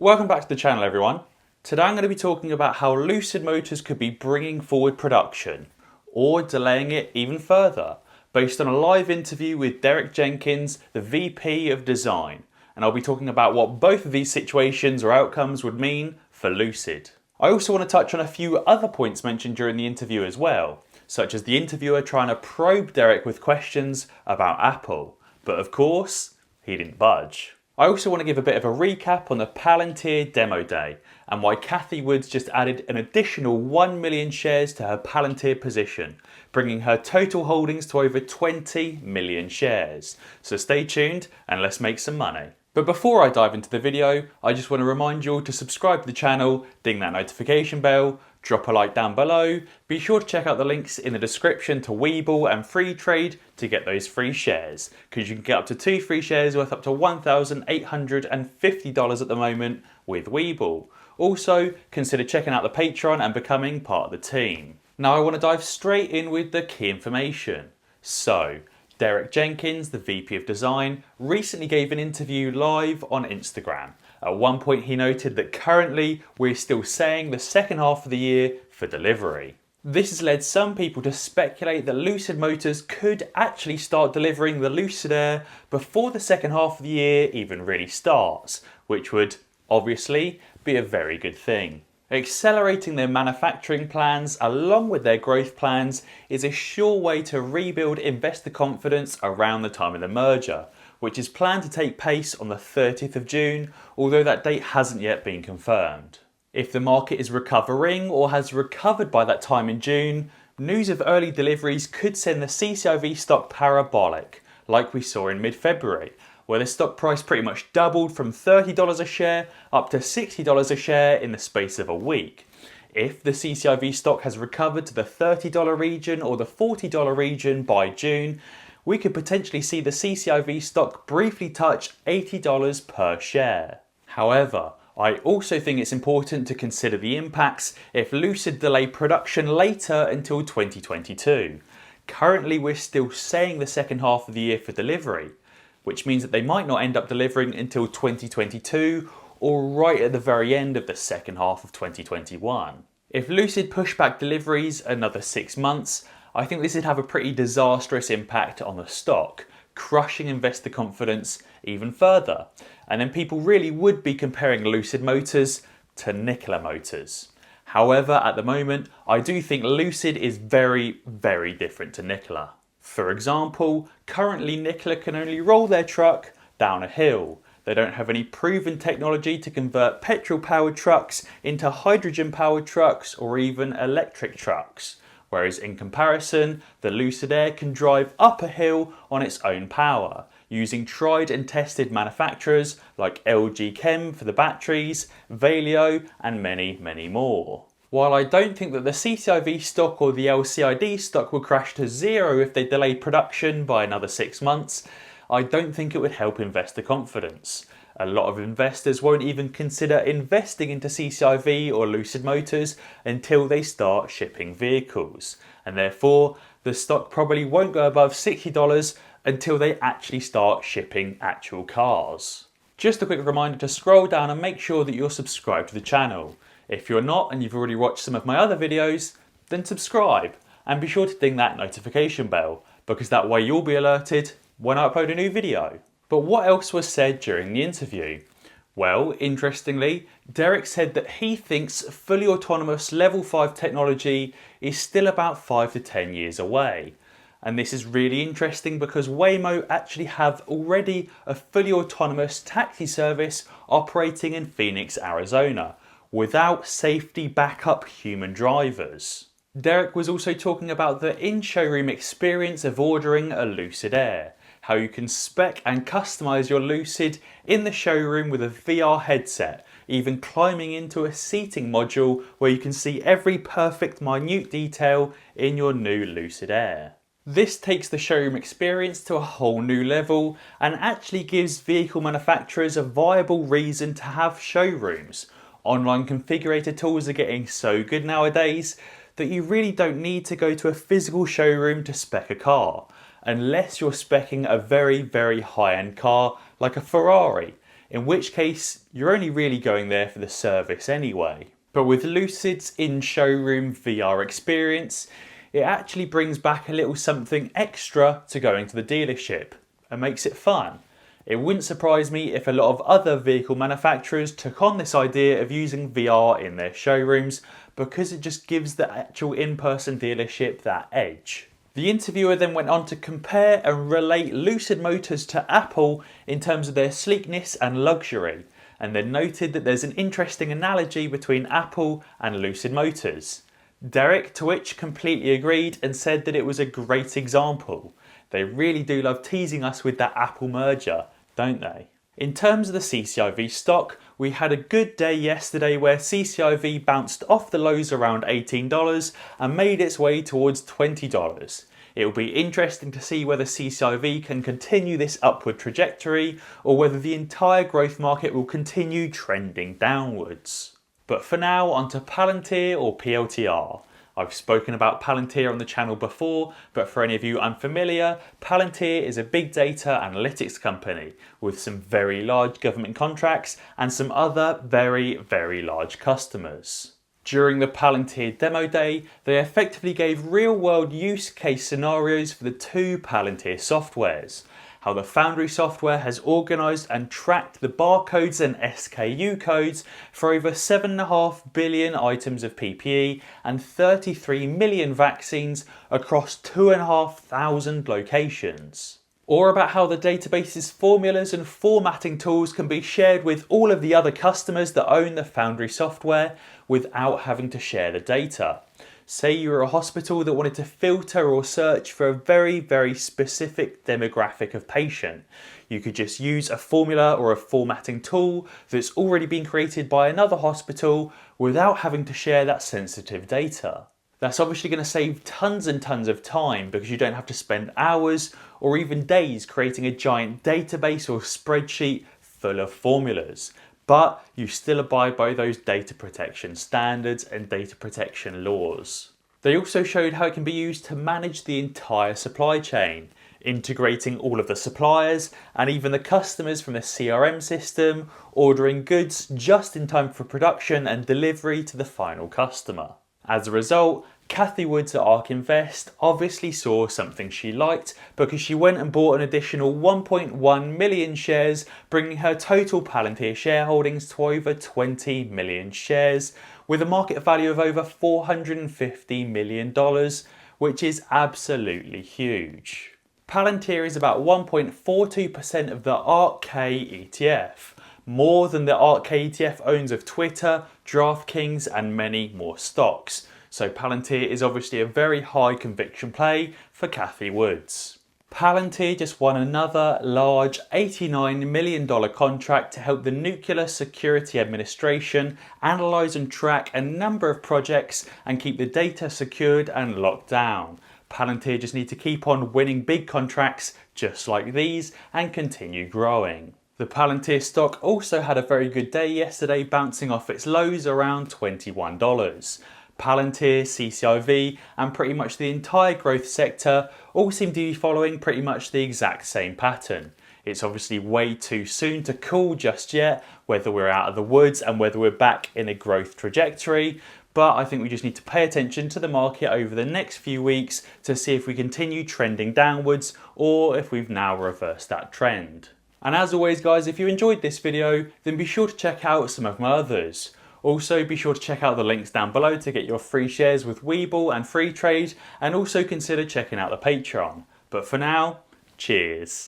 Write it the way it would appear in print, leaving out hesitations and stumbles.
Welcome back to the channel, everyone. Today I'm going to be talking about how Lucid Motors could be bringing forward production or delaying it even further based on a live interview with Derek Jenkins, the VP of Design, and I'll be talking about what both of these situations or outcomes would mean for Lucid. I also want to touch on a few other points mentioned during the interview as well, such as the interviewer trying to probe Derek with questions about Apple, but of course, he didn't budge. I also want to give a bit of a recap on the Palantir demo day and why Cathie Woods just added an additional 1 million shares to her Palantir position, bringing her total holdings to over 20 million shares. So stay tuned and let's make some money. But before I dive into the video, I just want to remind you all to subscribe to the channel, ding that notification bell, drop a like down below, be sure to check out the links in the description to Webull and Free Trade to get those free shares, because you can get up to 2 free shares worth up to $1,850 at the moment with Webull. Also, consider checking out the Patreon and becoming part of the team. Now I want to dive straight in with the key information. So, Derek Jenkins, the VP of Design, recently gave an interview live on Instagram. At one point he noted that currently we're still saying the second half of the year for delivery. This has led some people to speculate that Lucid Motors could actually start delivering the Lucid Air before the second half of the year even really starts, which would obviously be a very good thing. Accelerating their manufacturing plans along with their growth plans is a sure way to rebuild investor confidence around the time of the merger, which is planned to take place on the 30th of June, although that date hasn't yet been confirmed. If the market is recovering or has recovered by that time in June, news of early deliveries could send the CCIV stock parabolic, like we saw in mid-February, where the stock price pretty much doubled from $30 a share up to $60 a share in the space of a week. If the CCIV stock has recovered to the $30 region or the $40 region by June, we could potentially see the CCIV stock briefly touch $80 per share. However, I also think it's important to consider the impacts if Lucid delay production later until 2022. Currently we're still saying the second half of the year for delivery, which means that they might not end up delivering until 2022 or right at the very end of the second half of 2021. If Lucid push back deliveries another 6 months, I think this would have a pretty disastrous impact on the stock, crushing investor confidence even further. And then people really would be comparing Lucid Motors to Nikola Motors. However, at the moment, I do think Lucid is very, very different to Nikola. For example, currently Nikola can only roll their truck down a hill. They don't have any proven technology to convert petrol-powered trucks into hydrogen-powered trucks or even electric trucks. Whereas in comparison, the Lucid Air can drive up a hill on its own power, using tried and tested manufacturers like LG Chem for the batteries, Valeo and many, many more. While I don't think that the CCIV stock or the LCID stock will crash to zero if they delay production by another 6 months, I don't think it would help investor confidence. A lot of investors won't even consider investing into CCIV or Lucid Motors until they start shipping vehicles, and therefore the stock probably won't go above $60 until they actually start shipping actual cars. Just a quick reminder to scroll down and make sure that you're subscribed to the channel. If you're not and you've already watched some of my other videos, then subscribe and be sure to ding that notification bell, because that way you'll be alerted when I upload a new video. But what else was said during the interview? Well, interestingly, Derek said that he thinks fully autonomous level 5 technology is still about 5 to 10 years away. And this is really interesting because Waymo actually have already a fully autonomous taxi service operating in Phoenix, Arizona, without safety backup human drivers. Derek was also talking about the in-showroom experience of ordering a Lucid Air, how you can spec and customize your Lucid in the showroom with a VR headset, even climbing into a seating module where you can see every perfect minute detail in your new Lucid Air. This takes the showroom experience to a whole new level and actually gives vehicle manufacturers a viable reason to have showrooms. Online configurator tools are getting so good nowadays that you really don't need to go to a physical showroom to spec a car, unless you're speccing a very, very high-end car like a Ferrari. in which case you're only really going there for the service anyway. But with Lucid's in-showroom VR experience, it actually brings back a little something extra to going to the dealership and makes it fun. It wouldn't surprise me if a lot of other vehicle manufacturers took on this idea of using VR in their showrooms because it just gives the actual in-person dealership that edge. The interviewer then went on to compare and relate Lucid Motors to Apple in terms of their sleekness and luxury, and then noted that there's an interesting analogy between Apple and Lucid Motors. Derek, to which, completely agreed and said that it was a great example. They really do love teasing us with that Apple merger, don't they? In terms of the CCIV stock, we had a good day yesterday where CCIV bounced off the lows around $18 and made its way towards $20. It will be interesting to see whether CCIV can continue this upward trajectory or whether the entire growth market will continue trending downwards. But for now, onto Palantir or PLTR. I've spoken about Palantir on the channel before, but for any of you unfamiliar, Palantir is a big data analytics company with some very large government contracts and some other very, very large customers. During the Palantir demo day, they effectively gave real-world use case scenarios for the two Palantir softwares. How the Foundry software has organised and tracked the barcodes and SKU codes for over 7.5 billion items of PPE and 33 million vaccines across 2,500 locations. Or about how the database's formulas and formatting tools can be shared with all of the other customers that own the Foundry software without having to share the data. Say you were a hospital that wanted to filter or search for a very, very specific demographic of patient. You could just use a formula or a formatting tool that's already been created by another hospital without having to share that sensitive data. That's obviously going to save tons and tons of time because you don't have to spend hours or even days creating a giant database or spreadsheet full of formulas. But you still abide by those data protection standards and data protection laws. They also showed how it can be used to manage the entire supply chain, integrating all of the suppliers and even the customers from the CRM system, ordering goods just in time for production and delivery to the final customer. As a result, Kathy Woods at ARK Invest obviously saw something she liked because she went and bought an additional 1.1 million shares, bringing her total Palantir shareholdings to over 20 million shares, with a market value of over $450 million, which is absolutely huge. Palantir is about 1.42% of the ARK ETF, more than the ARK ETF owns of Twitter, DraftKings and many more stocks. So Palantir is obviously a very high conviction play for Kathy Woods. Palantir just won another large $89 million contract to help the Nuclear Security Administration analyse and track a number of projects and keep the data secured and locked down. Palantir just need to keep on winning big contracts just like these and continue growing. The Palantir stock also had a very good day yesterday, bouncing off its lows around $21. Palantir, CCIV and pretty much the entire growth sector all seem to be following pretty much the exact same pattern. It's obviously way too soon to call just yet whether we're out of the woods and whether we're back in a growth trajectory, but I think we just need to pay attention to the market over the next few weeks to see if we continue trending downwards or if we've now reversed that trend. And as always guys, if you enjoyed this video, then be sure to check out some of my others. Also, be sure to check out the links down below to get your free shares with Webull and Free Trade, and also consider checking out the Patreon. But for now, cheers.